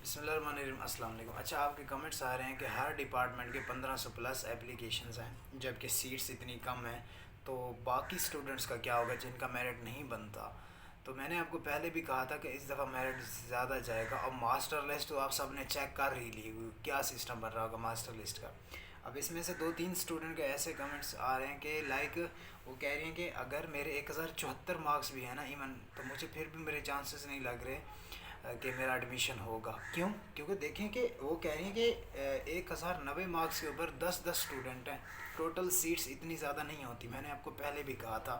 بسم اللہ الرحمن الرحیم، السلام علیکم۔ اچھا، آپ کے کمنٹس آ رہے ہیں کہ ہر ڈپارٹمنٹ کے 1500 پلس اپلیکیشنز ہیں، جبکہ سیٹس اتنی کم ہیں، تو باقی اسٹوڈنٹس کا کیا ہوگا جن کا میرٹ نہیں بنتا؟ تو میں نے آپ کو پہلے بھی کہا تھا کہ اس دفعہ میرٹ زیادہ جائے گا۔ اور ماسٹر لسٹ تو آپ سب نے چیک کر ہی لی، کیا سسٹم بن رہا ہوگا ماسٹر لسٹ کا۔ اب اس میں سے 2-3 اسٹوڈنٹ کے ایسے کمنٹس آ رہے ہیں کہ وہ کہہ رہی ہیں کہ اگر میرے 1074 مارکس بھی ہیں نا ایون، تو مجھے پھر بھی میرے چانسز نہیں لگ رہے کہ میرا ایڈمیشن ہوگا۔ کیوں؟ کیونکہ دیکھیں کہ وہ کہہ رہی ہیں کہ 1090 مارکس کے اوپر 10 اسٹوڈنٹ ہیں، ٹوٹل سیٹس اتنی زیادہ نہیں ہوتی۔ میں نے آپ کو پہلے بھی کہا تھا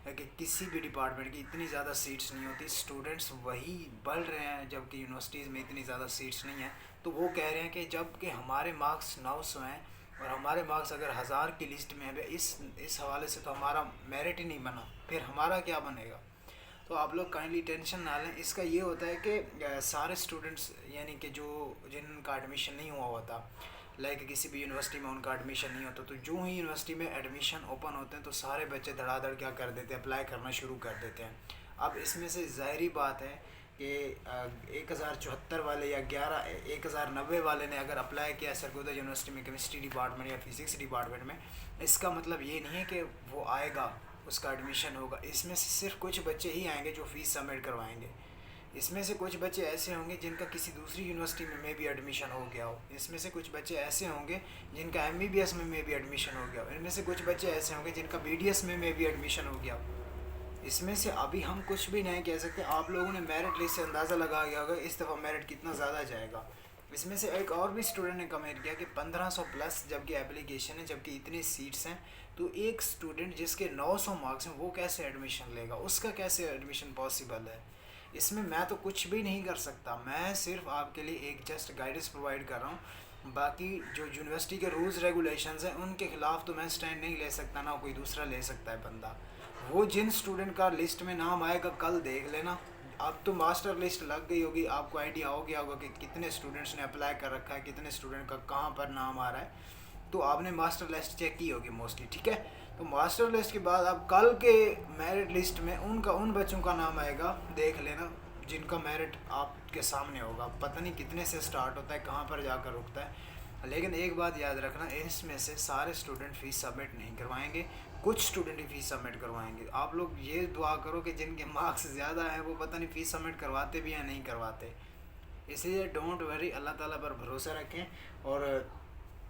کہ کسی بھی ڈپارٹمنٹ کی اتنی زیادہ سیٹس نہیں ہوتی، اسٹوڈنٹس وہی بڑھ رہے ہیں جبکہ یونیورسٹیز میں اتنی زیادہ سیٹس نہیں ہیں۔ تو وہ کہہ رہے ہیں کہ جب کہ ہمارے مارکس 900 ہیں اور ہمارے مارکس اگر 1000 کی لسٹ میں ہے، اس حوالے سے تو ہمارا میرٹ ہی نہیں بنا، پھر ہمارا کیا بنے گا؟ تو آپ لوگ کائنڈلی ٹینشن نہ لیں۔ اس کا یہ ہوتا ہے کہ سارے اسٹوڈنٹس یعنی کہ جن کا ایڈمیشن نہیں ہوا ہوتا، لائک کسی بھی یونیورسٹی میں ان کا ایڈمیشن نہیں ہوتا، تو جو ہی یونیورسٹی میں ایڈمیشن اوپن ہوتے ہیں تو سارے بچے دھڑا دھڑ کیا کر دیتے ہیں، اپلائی کرنا شروع کر دیتے ہیں۔ اب اس میں سے ظاہری بات ہے کہ 1074 والے یا 1090 والے نے اگر اپلائی کیا سرگودا یونیورسٹی میں کیمسٹری ڈپارٹمنٹ یا فزکس ڈپارٹمنٹ میں، اس کا مطلب یہ نہیں ہے کہ وہ آئے گا، اس کا ایڈمیشن ہوگا۔ اس میں سے صرف کچھ بچے ہی آئیں گے جو فیس سبمٹ کروائیں گے۔ اس میں سے کچھ بچے ایسے ہوں گے جن کا کسی دوسری یونیورسٹی میں بھی ایڈمیشن ہو گیا ہو۔ اس میں سے کچھ بچے ایسے ہوں گے جن کا MBBS میں بھی ایڈمیشن ہو گیا ہو۔ ان میں سے کچھ بچے ایسے ہوں گے جن کا BDS میں بھی ایڈمیشن ہو گیا ہو۔ اس میں سے ابھی ہم کچھ بھی نہیں کہہ سکتے۔ آپ لوگوں نے میرٹ لسٹ سے اندازہ لگا گیا ہوگا اس دفعہ میرٹ کتنا زیادہ جائے گا۔ اس میں سے ایک اور بھی اسٹوڈنٹ نے کمنٹ کیا کہ 1500 پلس جبکہ اپلیکیشن ہے، جبکہ اتنی سیٹس ہیں، تو ایک اسٹوڈنٹ جس کے 900 مارکس ہیں وہ کیسے ایڈمیشن لے گا؟ اس کا کیسے ایڈمیشن پاسبل ہے؟ اس میں تو کچھ بھی نہیں کر سکتا، میں صرف آپ کے لیے ایک جسٹ گائیڈنس پرووائڈ کر رہا ہوں۔ باقی جو یونیورسٹی کے رولز ریگولیشنز ہیں ان کے خلاف تو میں سٹینڈ نہیں لے سکتا، نہ کوئی دوسرا لے سکتا ہے بندہ۔ وہ جن اسٹوڈنٹ کا لسٹ میں نام آئے گا کل دیکھ لینا۔ اب تو ماسٹر لسٹ لگ گئی ہوگی، آپ کو آئیڈیا ہو گیا ہوگا کہ کتنے اسٹوڈنٹس نے اپلائی کر رکھا ہے، کتنے اسٹوڈنٹ کا کہاں پر نام آ رہا ہے، تو آپ نے ماسٹر لسٹ چیک کی ہوگی موسٹلی، ٹھیک ہے؟ تو ماسٹر لسٹ کے بعد اب کل کے میرٹ لسٹ میں ان بچوں کا نام آئے گا، دیکھ لینا جن کا میرٹ آپ کے سامنے ہوگا۔ پتہ نہیں کتنے سے سٹارٹ ہوتا ہے، کہاں پر جا کر رکتا ہے، لیکن ایک بات یاد رکھنا، اس میں سے سارے اسٹوڈنٹ فیس سبمٹ نہیں کروائیں گے، کچھ اسٹوڈنٹ ہی فیس سبمٹ کروائیں گے۔ آپ لوگ یہ دعا کرو کہ جن کے مارکس زیادہ ہیں وہ پتہ نہیں فیس سبمٹ کرواتے بھی ہیں نہیں کرواتے۔ اس لیے ڈونٹ وری، اللہ تعالیٰ پر بھروسہ رکھیں۔ اور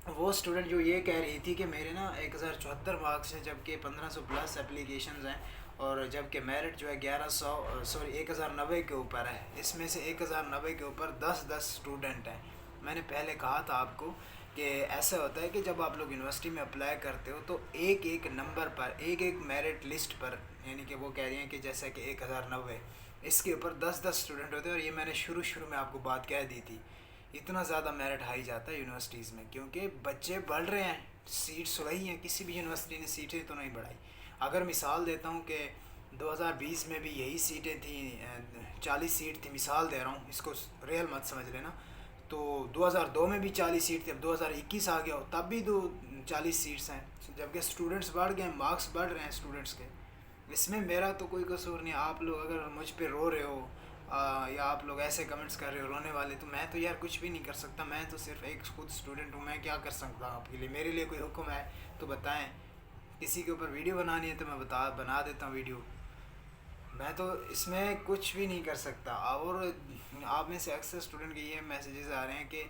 وہ اسٹوڈنٹ جو یہ کہہ رہی تھی کہ میرے نا 1074 مارکس ہیں جبکہ 1500 پلس اپلیکیشنز ہیں، اور جبکہ میرٹ جو ہے 1090 کے اوپر ہے، اس میں سے 1090 کے اوپر 10 اسٹوڈنٹ ہیں۔ میں نے پہلے کہا تھا آپ کو کہ ایسا ہوتا ہے کہ جب آپ لوگ یونیورسٹی میں اپلائی کرتے ہو تو ایک نمبر پر، ایک میرٹ لسٹ پر، یعنی کہ وہ کہہ رہی ہیں کہ جیسا کہ 1090، اس کے اوپر 10 اسٹوڈنٹ ہوتے ہیں۔ اور یہ میں نے شروع میں آپ کو بات کہہ دی تھی، اتنا زیادہ میرٹ ہائی جاتا ہے یونیورسٹیز میں کیونکہ بچے بڑھ رہے ہیں، سیٹس وہی ہیں، کسی بھی یونیورسٹی نے سیٹیں تو نہیں بڑھائی۔ اگر مثال دیتا ہوں کہ 2020 میں بھی یہی سیٹیں تھیں، 40 سیٹ تھی، مثال دے رہا ہوں، اس کو ریئل مت سمجھ لینا، تو 2002 میں بھی 40 سیٹ تھی، اب 2021 آ گیا ہو تب بھی 40 سیٹس ہیں، جبکہ اسٹوڈنٹس بڑھ گئے ہیں، مارکس بڑھ رہے ہیں اسٹوڈنٹس کے۔ اس میں میرا تو کوئی قصور نہیں۔ آپ لوگ اگر مجھ پہ رو رہے ہو یا آپ لوگ ایسے کمنٹس کر رہے ہو رونے والے، تو میں تو یار کچھ بھی نہیں کر سکتا، میں تو صرف ایک خود اسٹوڈنٹ ہوں، میں کیا کر سکتا ہوں آپ کے لیے؟ میرے لیے کوئی حکم ہے تو بتائیں، کسی کے اوپر ویڈیو بنانی ہے تو میں بنا دیتا ہوں ویڈیو، میں تو اس میں کچھ بھی نہیں کر سکتا۔ اور آپ میں سے اکثر اسٹوڈنٹ کے یہ میسیجز آ رہے ہیں کہ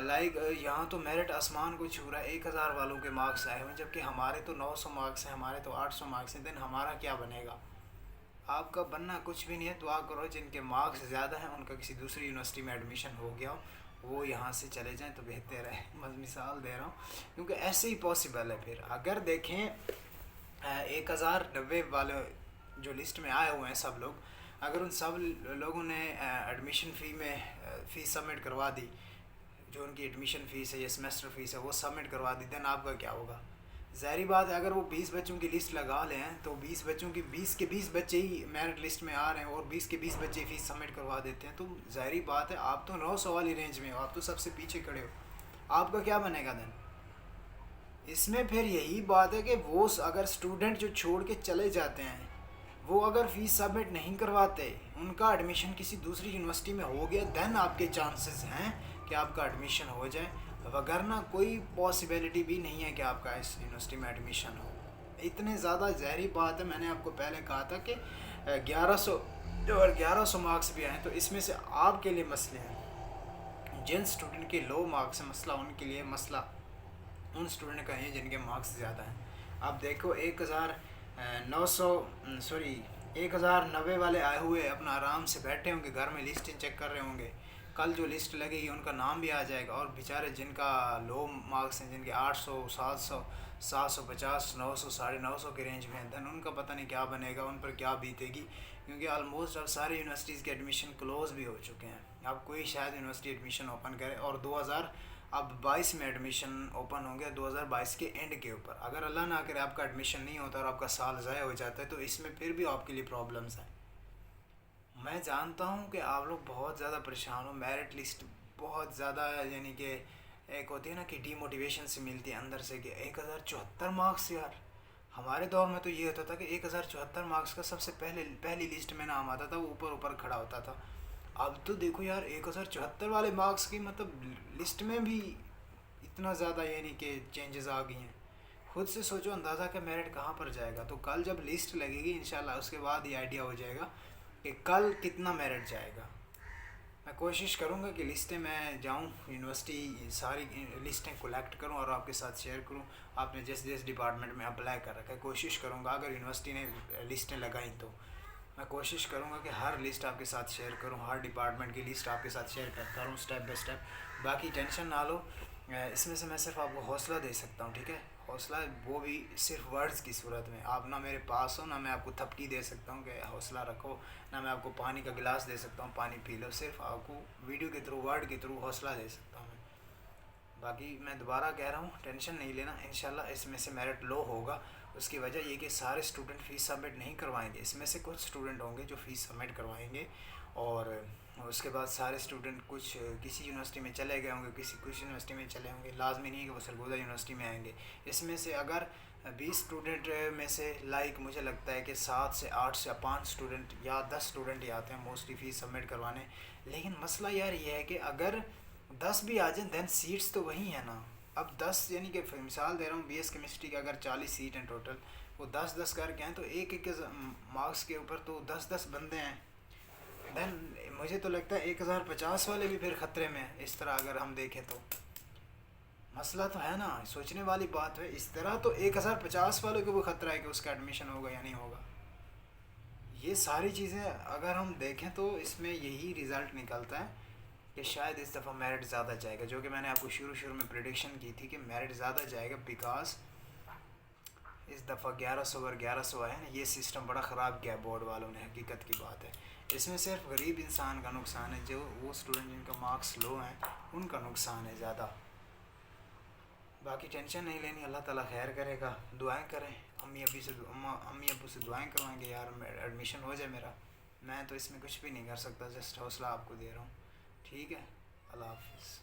لائک یہاں تو میرٹ آسمان کو چھو رہا ہے، 1000 والوں کے مارکس آئے ہوئے ہیں جبکہ ہمارے تو 900 مارکس ہیں، ہمارے تو 800 مارکس ہیں، دین ہمارا کیا بنے گا؟ آپ کا بننا کچھ بھی نہیں ہے۔ دعا کرو جن کے مارکس زیادہ ہیں ان کا کسی دوسری یونیورسٹی میں ایڈمیشن ہو گیا ہو، وہ یہاں سے چلے جائیں تو بہتر ہے۔ مثال دے رہا ہوں کیونکہ ایسے ہی پاسبل ہے۔ پھر اگر دیکھیں 1090 والے جو لسٹ میں آئے ہوئے ہیں سب لوگ، اگر ان سب لوگوں نے ایڈمیشن فیس سبمٹ کروا دی، جو ان کی ایڈمیشن فیس ہے یا سیمسٹر فیس ہے وہ سبمٹ کروا دی، دین آپ کا کیا ہوگا؟ ظاہری بات ہے اگر وہ 20 بچوں کی لسٹ لگا لیں تو 20 بچوں کی 20 کے 20 بچے ہی میرٹ لسٹ میں آ رہے ہیں اور 20 کے 20 بچے فیس سبمٹ کروا دیتے ہیں، تو ظاہری بات ہے آپ تو 900 والی رینج میں ہو، آپ تو سب سے پیچھے کھڑے ہو، آپ کا کیا بنے گا دین؟ اس میں پھر یہی بات ہے کہ وہ اگر اسٹوڈنٹ جو چھوڑ کے چلے جاتے ہیں وہ اگر فیس سبمٹ نہیں کرواتے، ان کا ایڈمیشن کسی دوسری یونیورسٹی میں ہو گیا، دین آپ کے چانسز ہیں کہ آپ کا ایڈمیشن ہو جائے، وگرنہ کوئی پاسبلٹی بھی نہیں ہے کہ آپ کا اس یونیورسٹی میں ایڈمیشن ہو۔ اتنے زیادہ ظاہری بات ہے، میں نے آپ کو پہلے کہا تھا کہ 1100 اور 1100 مارکس بھی آئیں تو اس میں سے آپ کے لیے مسئلے ہیں۔ جن اسٹوڈنٹ کے لو مارکس ہیں مسئلہ ان کے لیے، مسئلہ ان اسٹوڈنٹ کا ہے جن کے مارکس زیادہ ہیں۔ آپ دیکھو 1090 والے آئے ہوئے اپنا آرام سے بیٹھے ہوں گے گھر میں، لسٹیں چیک کر رہے ہوں گے، کل جو لسٹ لگے گی ان کا نام بھی آ جائے گا، اور بیچارے جن کا لو مارکس ہیں، جن کے 800 700 750 900 950 کے رینج میں ہیں، دین ان کا پتہ نہیں کیا بنے گا، ان پر کیا بیتے گی، کیونکہ آلموسٹ اب ساری یونیورسٹیز کے ایڈمیشن کلوز بھی ہو چکے ہیں۔ اب کوئی شاید یونیورسٹی ایڈمیشن اوپن کرے، اور 2022 میں ایڈمیشن اوپن ہوں گے 2022 کے اینڈ کے اوپر۔ اگر اللہ نہ کرے آپ کا ایڈمیشن نہیں ہوتا اور آپ کا سال ضائع ہو جاتا ہے تو اس میں پھر بھی آپ کے لیے پرابلمس ہیں۔ میں جانتا ہوں کہ آپ لوگ بہت زیادہ پریشان ہو، میرٹ لسٹ بہت زیادہ یعنی کہ ایک ہوتی ہے نا کہ ڈی موٹیویشن سے ملتی ہے اندر سے کہ 1074 مارکس یار۔ ہمارے دور میں تو یہ ہوتا تھا کہ 1074 مارکس کا سب سے پہلی لسٹ میں نام آتا تھا، وہ اوپر کھڑا ہوتا تھا۔ اب تو دیکھو یار 1074 والے مارکس کی مطلب لسٹ میں بھی اتنا زیادہ یعنی کہ چینجز آ گئی ہیں۔ خود سے سوچو اندازہ کہ میرٹ کہاں پر جائے گا۔ تو کل جب لسٹ لگے گی انشاءاللہ اس کے بعد یہ آئیڈیا ہو جائے گا کہ کل کتنا میرٹ جائے گا۔ میں کوشش کروں گا کہ لسٹیں میں جاؤں یونیورسٹی، ساری لسٹیں کلیکٹ کروں اور آپ کے ساتھ شیئر کروں۔ آپ نے جس ڈپارٹمنٹ میں اپلائی کر رکھا ہے، کوشش کروں گا اگر یونیورسٹی نے لسٹیں لگائیں تو میں کوشش کروں گا کہ ہر لسٹ آپ کے ساتھ شیئر کروں، ہر ڈپارٹمنٹ کی لسٹ آپ کے ساتھ شیئر کرتا رہوں اسٹیپ بائی اسٹیپ۔ باقی ٹینشن نہ لو، اس میں سے میں صرف آپ کو حوصلہ دے سکتا ہوں، ٹھیک ہے؟ حوصلہ وہ بھی صرف ورڈز کی صورت میں، آپ نہ میرے پاس ہو، نہ میں آپ کو تھپکی دے سکتا ہوں کہ حوصلہ رکھو، نہ میں آپ کو پانی کا گلاس دے سکتا ہوں پانی پی لو، صرف آپ کو ویڈیو کے تھرو، ورڈ کے تھرو حوصلہ دے سکتا ہوں میں۔ باقی میں دوبارہ کہہ رہا ہوں ٹینشن نہیں لینا، انشاءاللہ اس میں سے میرٹ لو ہوگا۔ اس کی وجہ یہ کہ سارے اسٹوڈنٹ فیس سبمٹ نہیں کروائیں گے، اس میں سے کچھ اسٹوڈنٹ ہوں گے جو فیس سبمٹ کروائیں گے، اور اس کے بعد سارے اسٹوڈنٹ کچھ کسی یونیورسٹی میں چلے گئے ہوں گے، کچھ یونیورسٹی میں چلے ہوں گے، لازمی نہیں ہے کہ وہ سرگودا یونیورسٹی میں آئیں گے۔ اس میں سے اگر 20 اسٹوڈنٹ میں سے مجھے لگتا ہے کہ 7 سے 8 سے 5 اسٹوڈنٹ یا 10 اسٹوڈنٹ ہی آتے ہیں موسٹلی فیس سبمٹ کروانے۔ لیکن مسئلہ یار یہ ہے کہ اگر 10 بھی آ جائیں دین سیٹس تو وہی ہیں نا۔ اب 10 یعنی کہ مثال دے رہا ہوں، بی ایس کیمسٹری کے اگر 40 سیٹ ہیں ٹوٹل، وہ 10 کر کے ہیں تو ایک مارکس کے اوپر تو 10 بندے ہیں، دین مجھے تو لگتا ہے 1050 والے بھی پھر خطرے میں ہیں۔ اس طرح اگر ہم دیکھیں تو مسئلہ تو ہے نا، سوچنے والی بات ہے۔ اس طرح تو 1050 والوں کو بھی خطرہ ہے کہ اس کا ایڈمیشن ہوگا یا نہیں ہوگا۔ یہ ساری چیزیں اگر ہم دیکھیں تو اس میں یہی رزلٹ نکلتا ہے کہ شاید اس دفعہ میرٹ زیادہ جائے گا، جو کہ میں نے آپ کو شروع میں پریڈکشن کی تھی کہ میرٹ زیادہ جائے گا، بیکاز اس دفعہ 1100 اور 1100 آئے نا، یہ سسٹم بڑا خراب کیا بورڈ والوں نے، حقیقت کی بات ہے۔ اس میں صرف غریب انسان کا نقصان ہے، جو وہ اسٹوڈنٹ جن کا مارکس لو ہیں ان کا نقصان ہے زیادہ۔ باقی ٹینشن نہیں لینی، اللہ تعالیٰ خیر کرے گا، دعائیں کریں، امی ابو سے دعائیں کروائیں گے یار ایڈمیشن ہو جائے میرا۔ میں تو اس میں کچھ بھی نہیں کر سکتا، جسٹ حوصلہ آپ کو دے رہا ہوں، ٹھیک ہے؟ اللہ حافظ۔